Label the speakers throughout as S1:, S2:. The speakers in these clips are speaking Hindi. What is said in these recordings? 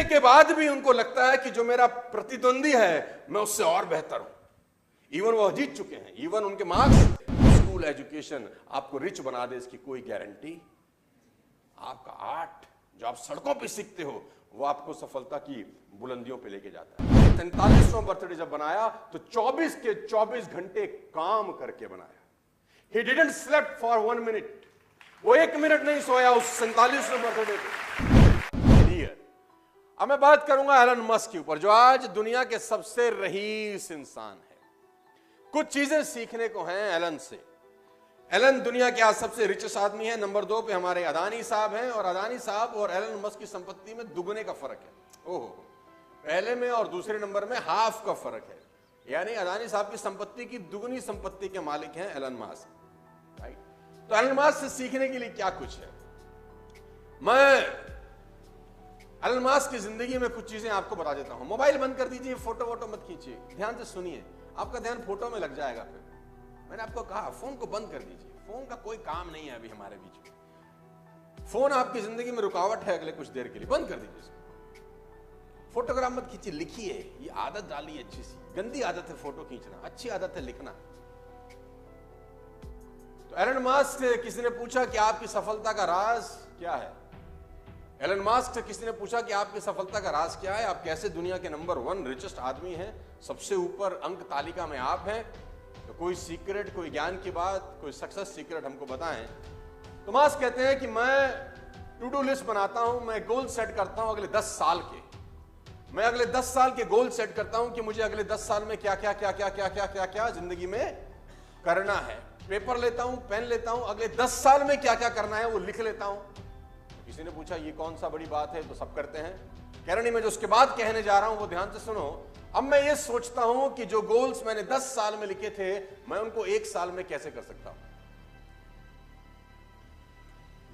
S1: के बाद भी उनको लगता है कि जो मेरा प्रतिद्वंदी है मैं उससे और बेहतर हूं। इवन वो जीत चुके हैं, इवन उनके मार्क्स, स्कूल एजुकेशन आपको रिच बना दे इसकी कोई गारंटी। आपका आर्ट जो आप सड़कों पे सीखते हो वो आपको सफलता की बुलंदियों पे लेके जाता है। 43वां बर्थडे जब बनाया तो 24 के 24 घंटे काम करके बनाया। He didn't slept for 1 minute. वो 1 मिनट नहीं सोया उस 47वें बर्थडे पे। अब मैं बात करूंगा एलन मस्क के ऊपर, जो आज दुनिया के सबसे रईस इंसान है। कुछ चीजें सीखने को हैं एलन से। एलन दुनिया के आज सबसे रिचेस्ट आदमी है। नंबर 2 पे हमारे अदानी साहब हैं, और अदानी साहब और एलन मस्क की संपत्ति में दुगने का फर्क है। ओहो, पहले में और दूसरे नंबर में हाफ का फर्क है। यानी अदानी साहब की संपत्ति की दुगनी संपत्ति के मालिक हैं एलन मस्क। राइट? तो एलन मस्क से सीखने के लिए क्या कुछ है? मैं एलन मस्क की जिंदगी में कुछ चीजें आपको बता देता हूं। मोबाइल बंद कर दीजिए, फोटो वोटो मत खींचिए, ध्यान से सुनिए, आपका ध्यान फोटो में लग जाएगा। फिर मैंने आपको कहा फोन को बंद कर दीजिए, फोन का कोई काम नहीं है अभी हमारे बीच में। फोन आपकी जिंदगी में रुकावट है अगले कुछ देर के लिए, बंद कर दीजिए इसको। फोटोग्राफ मत खींचिए, लिखिए। ये आदत डालिए अच्छी सी। गंदी आदत है फोटो खींचना, अच्छी आदत है लिखना। तो एलन मस्क से किसी ने पूछा कि आपकी सफलता का राज क्या है? एलन मस्क से किसी ने पूछा कि आपकी सफलता का राज क्या है? आप कैसे दुनिया के नंबर 1 रिचेस्ट आदमी हैं, सबसे ऊपर अंक तालिका में आप हैं? तो कोई सीक्रेट, कोई ज्ञान की बात, कोई सक्सेस सीक्रेट हमको बताएं। तो मस्क कहते हैं कि मैं टू डू लिस्ट बनाता हूं, मैं गोल सेट करता हूं अगले 10 साल के। मैं अगले 10 साल के गोल सेट करता हूं कि मुझे अगले 10 साल में क्या क्या क्या क्या क्या क्या क्या क्या जिंदगी में करना है। पेपर लेता हूं, पेन लेता हूं, अगले 10 साल में क्या क्या करना है वो लिख लेता हूं। किसी ने पूछा ये कौन सा बड़ी बात है? तो सब करते हैं। कह रहे नहीं, मैं जो उसके बाद कहने जा रहा हूं वो ध्यान से सुनो। अब मैं ये सोचता हूं कि जो गोल्स मैंने 10 साल में लिखे थे मैं उनको 1 साल में कैसे कर सकता हूं।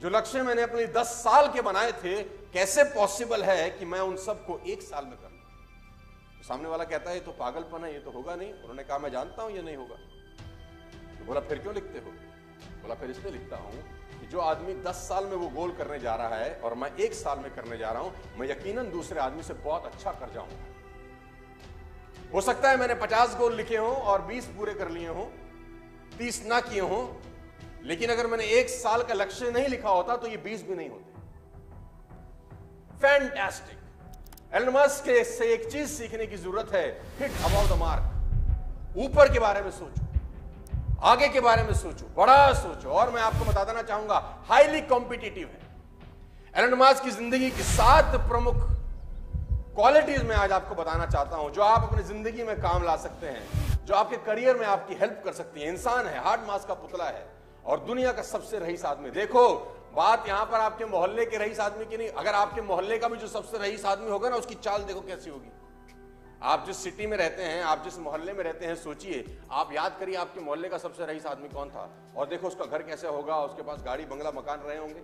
S1: जो लक्ष्य मैंने अपने 10 साल के बनाए थे, कैसे पॉसिबल है कि मैं उन सबको 1 साल में कर लूं? तो सामने वाला कहता है ये तो पागलपन है, ये तो होगा नहीं। उन्होंने कहा मैं जानता हूं ये नहीं होगा। तो बोला फिर क्यों लिखते हो? बोला फिर इसलिए लिखता हूं कि जो आदमी 10 साल में वो गोल करने जा रहा है और मैं 1 साल में करने जा रहा हूं, मैं यकीनन दूसरे आदमी से बहुत अच्छा कर जाऊंगा। हो सकता है मैंने 50 गोल लिखे हों और 20 पूरे कर लिए हों, 30 ना किए हों, लेकिन अगर मैंने 1 साल का लक्ष्य नहीं लिखा होता तो ये 20 भी नहीं होते। फैंटास्टिक। एलन मस्क से एक चीज सीखने की जरूरत है, हिट अबाउट द मार्क। ऊपर के बारे में सोचो, आगे के बारे में सोचो, बड़ा सोचो। और मैं आपको बता देना चाहूंगा हाईली कॉम्पिटिटिव है। एलन मस्क की जिंदगी की 7 प्रमुख क्वालिटीज में आज आपको बताना चाहता हूं जो आप अपनी जिंदगी में काम ला सकते हैं, जो आपके करियर में आपकी हेल्प कर सकती है। इंसान है, हार्ड मास का पुतला है और दुनिया का सबसे रईस आदमी। देखो बात यहां पर आपके मोहल्ले के रईस आदमी की नहीं, अगर आपके मोहल्ले का भी जो सबसे रईस आदमी होगा ना, उसकी चाल देखो कैसी होगी। आप जिस सिटी में रहते हैं, आप जिस मोहल्ले में रहते हैं, सोचिए, आप याद करिए आपके मोहल्ले का सबसे रईस आदमी कौन था, और देखो उसका घर कैसे होगा, उसके पास गाड़ी बंगला मकान रहे होंगे।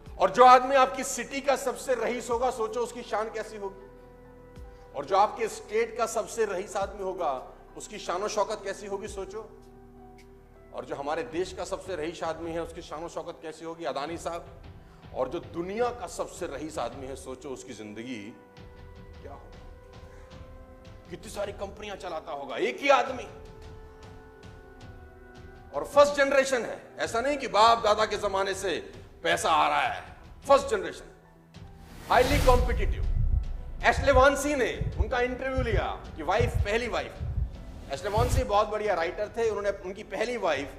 S1: और जो आदमी आपकी सिटी का सबसे रईस होगा, सोचो उसकी शान कैसी होगी। और जो आपके स्टेट का सबसे रईस आदमी होगा, उसकी शानो शौकत कैसी होगी, सोचो। और जो हमारे देश का सबसे रईस आदमी है, उसकी शानो शौकत कैसी होगी, अदानी साहब। और जो दुनिया का सबसे रईस आदमी है, सोचो उसकी जिंदगी क्या होगी, कितनी सारी कंपनियां चलाता होगा एक ही आदमी। और फर्स्ट जनरेशन है, ऐसा नहीं कि बाप दादा के जमाने से पैसा आ रहा है, first generation, highly competitive. Ashlee Vance ने उनका इंटरव्यू लिया कि वाइफ, पहली वाइफ, एशले वांसी बहुत बढ़िया राइटर थे, उन्होंने उनकी पहली वाइफ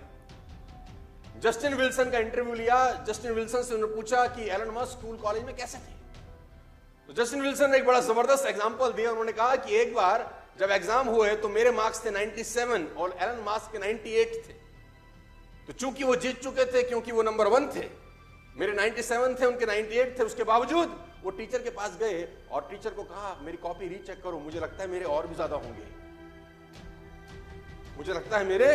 S1: जस्टिन विल्सन का इंटरव्यू लिया। जस्टिन विल्सन से उन्होंने पूछा कि एलन मस्क स्कूल कॉलेज में कैसे थे। तो जस्टिन विल्सन ने एक बड़ा जबरदस्त एग्जांपल दिया। उन्होंने कहा कि एक बार जब एग्जाम हुए तो मेरे मार्क्स थे 97 और एलन मस्क के 98 थे। तो चूंकि वो जीत चुके थे, क्योंकि वो नंबर 1 थे, मेरे 97 थे, उनके 98 थे, उसके बावजूद वो टीचर के पास गए और टीचर को कहा मेरी कॉपी रीचेक करो, मुझे लगता है मेरे और भी ज्यादा होंगे, मुझे लगता है मेरे।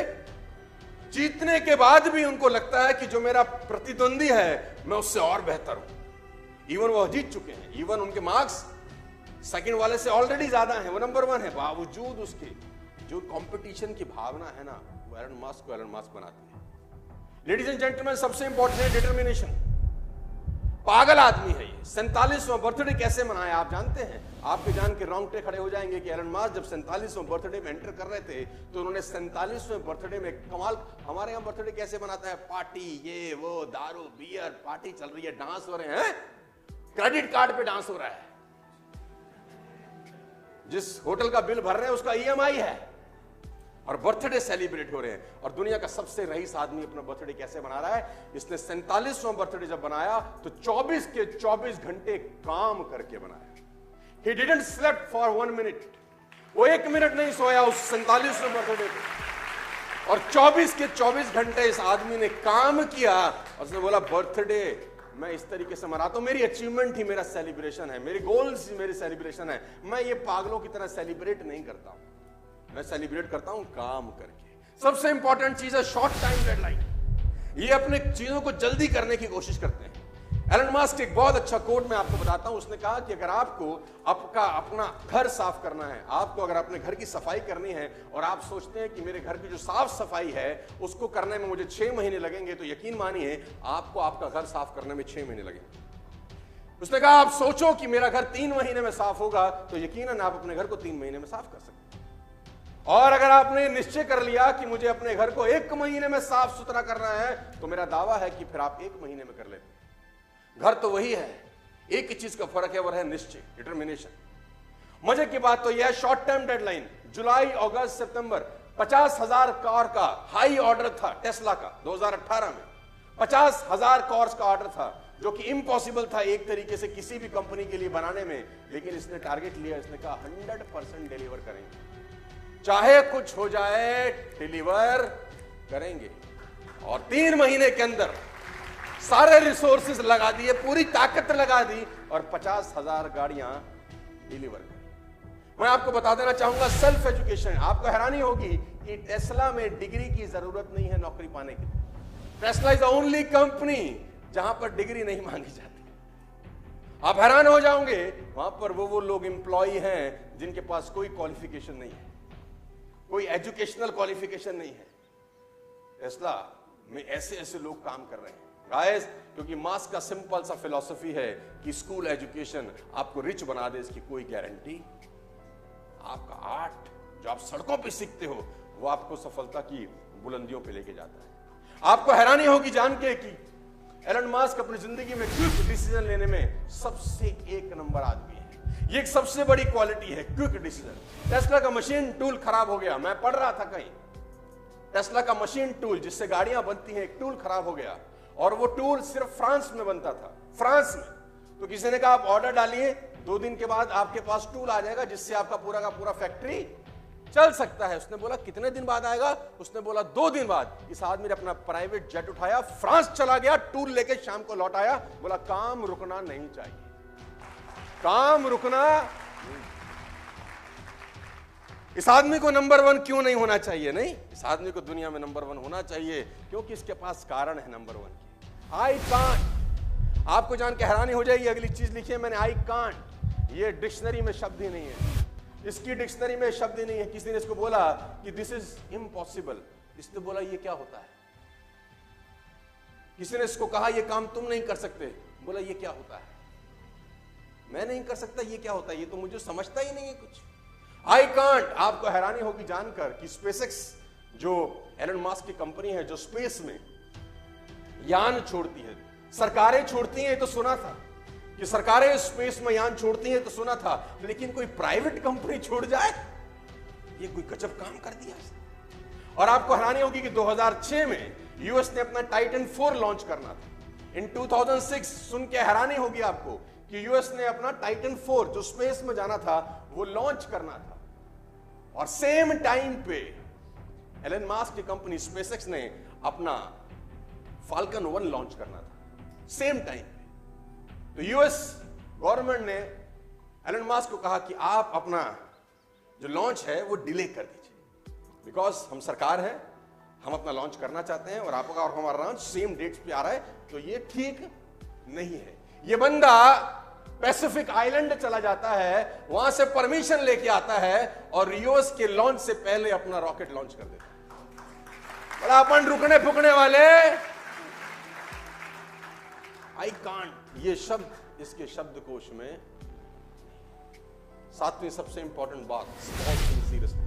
S1: जीतने के बाद भी उनको लगता है कि जो मेरा प्रतिद्वंदी है मैं उससे और बेहतर हूं। इवन वो जीत चुके हैं, इवन उनके मार्क्स सेकंड वाले से ऑलरेडी ज्यादा हैं, वो नंबर 1 है, बावजूद उसके जो कंपटीशन की भावना है ना, वो एलन मस्क को एलन मस्क बनाती है। लेडीज एंड जेंटलमैन, सबसे इंपॉर्टेंट है डिटर्मिनेशन। पागल आदमी है ये। 47वां बर्थडे कैसे मनाया आप जानते हैं? आपके जान के रोंगटे खड़े हो जाएंगे कि एलन मास्क जब 47वां बर्थडे में एंटर कर रहे थे तो उन्होंने 47वें बर्थडे में कमाल। हमारे यहां बर्थडे कैसे मनाता है? पार्टी, ये वो, दारू बियर, पार्टी चल रही है, डांस हो रहे हैं, क्रेडिट कार्ड पे डांस हो रहा है, जिस होटल का बिल भर रहे हैं उसका ईएमआई है, और बर्थडे सेलिब्रेट हो रहे हैं। और दुनिया का सबसे रईस आदमी अपना बर्थडे कैसे मना रहा है? इसने 47वां बर्थडे जब बनाया तो 24 के 24 घंटे काम करके बनाया। He didn't slept for 1 minute. वो 1 मिनट नहीं सोया उस 47वें बर्थडे पे, और 24 के 24 घंटे इस आदमी ने काम किया। और उसने बोला बर्थडे मैं इस तरीके से मनाता हूं, मेरी अचीवमेंट ही मेरा सेलिब्रेशन है, मेरी गोल्स ही मेरी सेलिब्रेशन है। मैं ये पागलों की तरह सेलिब्रेट नहीं करता हूं, मैं सेलिब्रेट करता हूं काम करके। सबसे इंपॉर्टेंट चीज है शॉर्ट टाइम डेडलाइन। ये अपने चीजों को जल्दी करने की कोशिश करते हैं। एलन मास्क एक बहुत अच्छा कोट मैं आपको बताता हूं। उसने कहा कि अगर आपको अपना घर साफ करना है, आपको अगर अपने घर की सफाई करनी है और आप सोचते हैं कि मेरे घर की जो साफ सफाई है उसको करने में मुझे 6 महीने लगेंगे, तो यकीन मानिए आपको आपका घर साफ करने में 6 महीने लगेंगे। उसने कहा आप सोचो कि मेरा घर 3 महीने में साफ होगा, तो यकीनन आप अपने घर को 3 महीने में साफ कर सकते हैं। और अगर आपने निश्चय कर लिया कि मुझे अपने घर को 1 महीने में साफ सुथरा करना है, तो मेरा दावा है कि फिर आप 1 महीने में कर लेते हैं। घर तो वही है, एक ही चीज का फर्क है, वो है निश्चय, डिटर्मिनेशन। मजे की बात तो यह है शॉर्ट टर्म डेडलाइन जुलाई, अगस्त, सितंबर 50,000 कार का हाई ऑर्डर था टेस्ला का 2018 में। 50,000 कार्स का ऑर्डर था जो कि इम्पॉसिबल था एक तरीके से किसी भी कंपनी के लिए बनाने में, लेकिन इसने टारगेट लिया, इसने कहा 100% डिलीवर करेंगे, चाहे कुछ हो जाए डिलीवर करेंगे। और 3 महीने के अंदर सारे रिसोर्सेस लगा दिए, पूरी ताकत लगा दी और 50,000 गाड़ियां डिलीवर करी। मैं आपको बता देना चाहूंगा सेल्फ एजुकेशन। आपको हैरानी होगी कि टेस्ला में डिग्री की जरूरत नहीं है नौकरी पाने के लिए। Tesla is the only company जहां पर डिग्री नहीं मांगी जाती। आप हैरान हो जाओगे, वहां पर वो लोग एम्प्लॉय हैं जिनके पास कोई क्वालिफिकेशन नहीं है, कोई एजुकेशनल क्वालिफिकेशन नहीं है। टेस्ला में ऐसे लोग काम कर रहे हैं गाइस, क्योंकि मास्क का सिंपल सा फिलॉसफी है कि स्कूल एजुकेशन आपको रिच बना दे, इसकी कोई गारंटी। आपका आर्ट जो आप सड़कों पे सीखते हो वो आपको सफलता की बुलंदियों पे लेके जाता है। आपको हैरानी होगी जान के कि एलन मास्क अपनी जिंदगी में क्विक डिसीजन लेने में सबसे 1 नंबर आदमी है। ये एक सबसे बड़ी क्वालिटी है, क्विक डिसीजन। टेस्ला का मशीन टूल खराब हो गया, मैं पढ़ रहा था कहीं, टेस्ला का मशीन टूल जिससे गाड़ियां बनती हैं, एक टूल खराब हो गया, और वो टूल सिर्फ फ्रांस में बनता था, फ्रांस में। तो किसी ने कहा आप ऑर्डर डालिए, 2 दिन के बाद आपके पास टूल आ जाएगा जिससे आपका पूरा का पूरा फैक्ट्री चल सकता है। उसने बोला कितने दिन बाद आएगा? उसने बोला 2 दिन बाद। इस आदमी ने अपना प्राइवेट जेट उठाया, फ्रांस चला गया, टूल लेके शाम को लौट आया, बोला काम रुकना नहीं चाहिए, काम रुकना। इस आदमी को नंबर 1 क्यों नहीं होना चाहिए? नहीं, इस आदमी को दुनिया में नंबर 1 होना चाहिए क्योंकि इसके पास कारण है नंबर 1 की। I can't. आपको जान के हैरानी हो जाएगी, अगली चीज लिखिए मैंने, आई कांट। ये डिक्शनरी में शब्द ही नहीं है, इसकी डिक्शनरी में शब्द ही नहीं है। किसी ने इसको बोला कि दिस इज इम्पॉसिबल, इसने बोला ये क्या होता है। किसी ने इसको कहा ये काम तुम नहीं कर सकते, बोला ये क्या होता है, मैं नहीं कर सकता, ये क्या होता है, ये तो मुझे समझता ही नहीं है कुछ। I can't. आपको हैरानी होगी जानकर कि स्पेसएक्स जो एलन मास्क की कंपनी है जो स्पेस में यान छोड़ती है, सरकारें छोड़ती हैं तो सुना था कि सरकारें स्पेस में यान छोड़ती हैं तो सुना था, लेकिन कोई प्राइवेट कंपनी छोड़ जाए, ये कोई गजब काम कर दिया। और आपको हैरानी होगी कि 2006 में यूएस ने अपना टाइटन 4 लॉन्च करना था। इन 2006 सुन के हैरानी होगी आपको कि यूएस ने अपना टाइटन 4 जो स्पेस में जाना था वो लॉन्च करना था, और सेम टाइम पे एलन मास्क की कंपनी स्पेसएक्स ने अपना फाल्कन 1 लॉन्च करना था, सेम टाइम पे। तो यूएस गवर्नमेंट ने एलन मास्क को कहा कि आप अपना जो लॉन्च है वो डिले कर दीजिए, बिकॉज हम सरकार हैं, हम अपना लॉन्च करना चाहते हैं और आपका और हमारा लॉन्च सेम डेट्स पे आ रहा है, तो ये ठीक नहीं है। ये बंदा पैसिफिक आइलैंड चला जाता है, वहां से परमिशन लेके आता है और यूएस के लॉन्च से पहले अपना रॉकेट लॉन्च कर देता है। बड़ा अपन रुकने फुकने वाले। आई कांट, ये शब्द इसके शब्दकोश में 7वीं सबसे इंपॉर्टेंट बात, बहुत सीरियसली।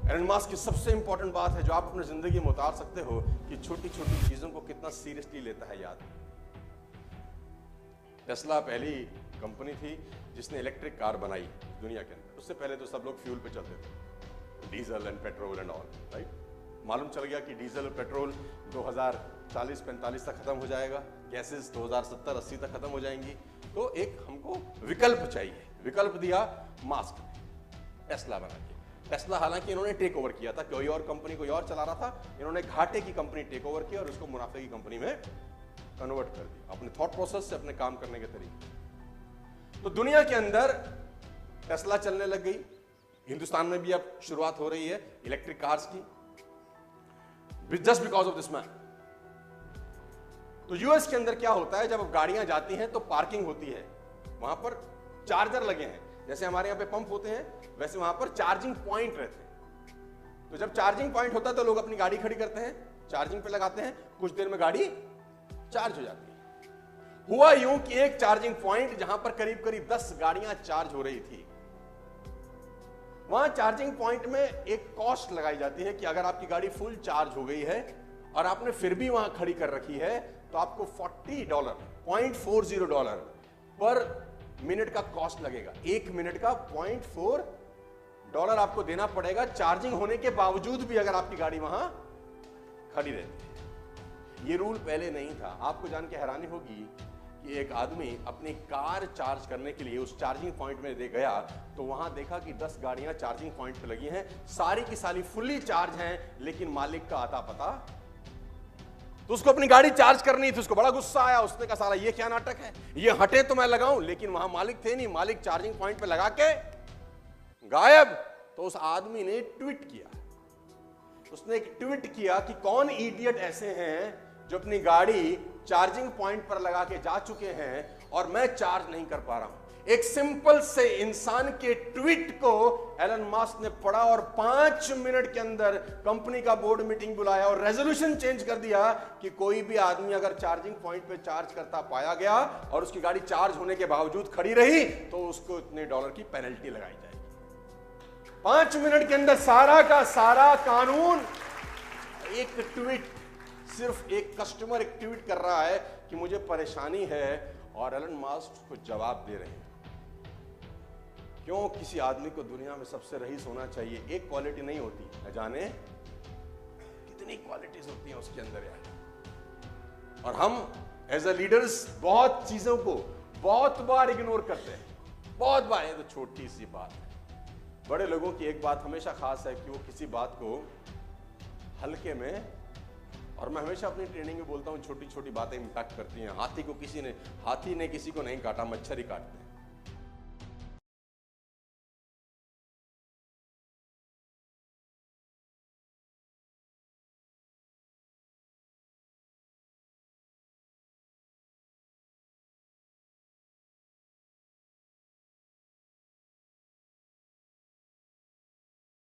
S1: एलन मस्क की सबसे इंपॉर्टेंट बात है जो आप अपनी जिंदगी में उतार सकते हो कि छोटी छोटी चीजों को कितना सीरियसली लेता है याद। टेस्ला पहली कंपनी थी जिसने इलेक्ट्रिक कार बनाई दुनिया के अंदर। उससे पहले तो सब लोग फ्यूल पे चलते थे, diesel and petrol and all, right. मालूम चल गया कि डीजल और पेट्रोल 2040-45 तक खत्म हो जाएगा, गैसेस 2070-80 तक खत्म हो जाएंगी। तो एक हमको विकल्प चाहिए। विकल्प दिया मास्क ने, टेस्ला बना के। टेस्ला हालांकि इन्होंने टेक ओवर किया था, कोई और कंपनी कोई और चला रहा था, इन्होंने घाटे की कंपनी टेक ओवर किया और उसको मुनाफे की कंपनी में कन्वर्ट कर दिया, अपने थॉट प्रोसेस से, अपने काम करने के तरीके। तो दुनिया के अंदर टेस्ला चलने लग गई। हिंदुस्तान में भी अब शुरुआत हो रही है इलेक्ट्रिक कार्स की, just because of this man. तो यूएस के अंदर क्या होता है, जब गाड़ियां जाती हैं तो पार्किंग होती है, वहां पर चार्जर लगे हैं। जैसे हमारे यहां पे पंप होते हैं, वैसे वहां पर चार्जिंग पॉइंट रहते हैं। तो जब चार्जिंग पॉइंट होता है तो लोग अपनी गाड़ी खड़ी करते हैं, चार्जिंग पे लगाते हैं, कुछ देर में गाड़ी चार्ज हो जाती है। हुआ यूं कि एक चार्जिंग पॉइंट जहां पर करीब करीब 10 गाड़ियां चार्ज हो रही थी, वहां चार्जिंग पॉइंट में एक कॉस्ट लगाई जाती है कि अगर आपकी गाड़ी फुल चार्ज हो गई है और आपने फिर भी वहां खड़ी कर रखी है तो आपको $40, $0.40 पर मिनट का कॉस्ट लगेगा। 1 मिनट का $0.4 आपको देना पड़ेगा, चार्जिंग होने के बावजूद भी अगर आपकी गाड़ी वहां खड़ी रहती है। ये रूल पहले नहीं था। आपको जान के हैरानी होगी कि एक आदमी अपनी कार चार्ज करने के लिए उस चार्जिंग पॉइंट में दे गया तो वहां देखा कि 10 गाड़ियां चार्जिंग पॉइंट पे लगी हैं, सारी की सारी फुल्ली चार्ज हैं, लेकिन मालिक का आता पता। तो उसको अपनी गाड़ी चार्ज करनी थी, उसको बड़ा गुस्सा आया। उसने कहा साला ये क्या नाटक है, ये हटे तो मैं लगाऊं, लेकिन वहां मालिक थे नहीं, मालिक चार्जिंग पॉइंट पे लगा के गायब। तो उस आदमी ने ट्वीट किया, उसने एक ट्वीट किया कि कौन इडियट ऐसे हैं जो अपनी गाड़ी चार्जिंग पॉइंट पर लगा के जा चुके हैं और मैं चार्ज नहीं कर पा रहा हूं। एक सिंपल से इंसान के ट्वीट को एलन मस्क ने पढ़ा और 5 मिनट के अंदर कंपनी का बोर्ड मीटिंग बुलाया और रेजोल्यूशन चेंज कर दिया कि कोई भी आदमी अगर चार्जिंग पॉइंट पे चार्ज करता पाया गया और उसकी गाड़ी चार्ज होने के बावजूद खड़ी रही तो उसको इतने डॉलर की पेनल्टी लगाई जाएगी। 5 मिनट के अंदर सारा का सारा कानून। एक ट्वीट, सिर्फ एक कस्टमर एक ट्वीट कर रहा है कि मुझे परेशानी है और एलन मस्क को जवाब दे रहे हैं। क्यों किसी आदमी को दुनिया में सबसे रईस होना चाहिए? एक क्वालिटी नहीं होती, न जाने कितनी क्वालिटीज होती हैं उसके अंदर यार। और हम एज अ लीडर्स बहुत चीजों को बहुत बार इग्नोर करते हैं, बहुत बार। ये तो छोटी सी बात है। बड़े लोगों की एक बात हमेशा खास है कि वो किसी बात को हल्के में, और मैं हमेशा अपनी ट्रेनिंग में बोलता हूं छोटी छोटी बातें इंपैक्ट करती हैं। हाथी ने किसी को नहीं काटा, मच्छर ही काटते हैं।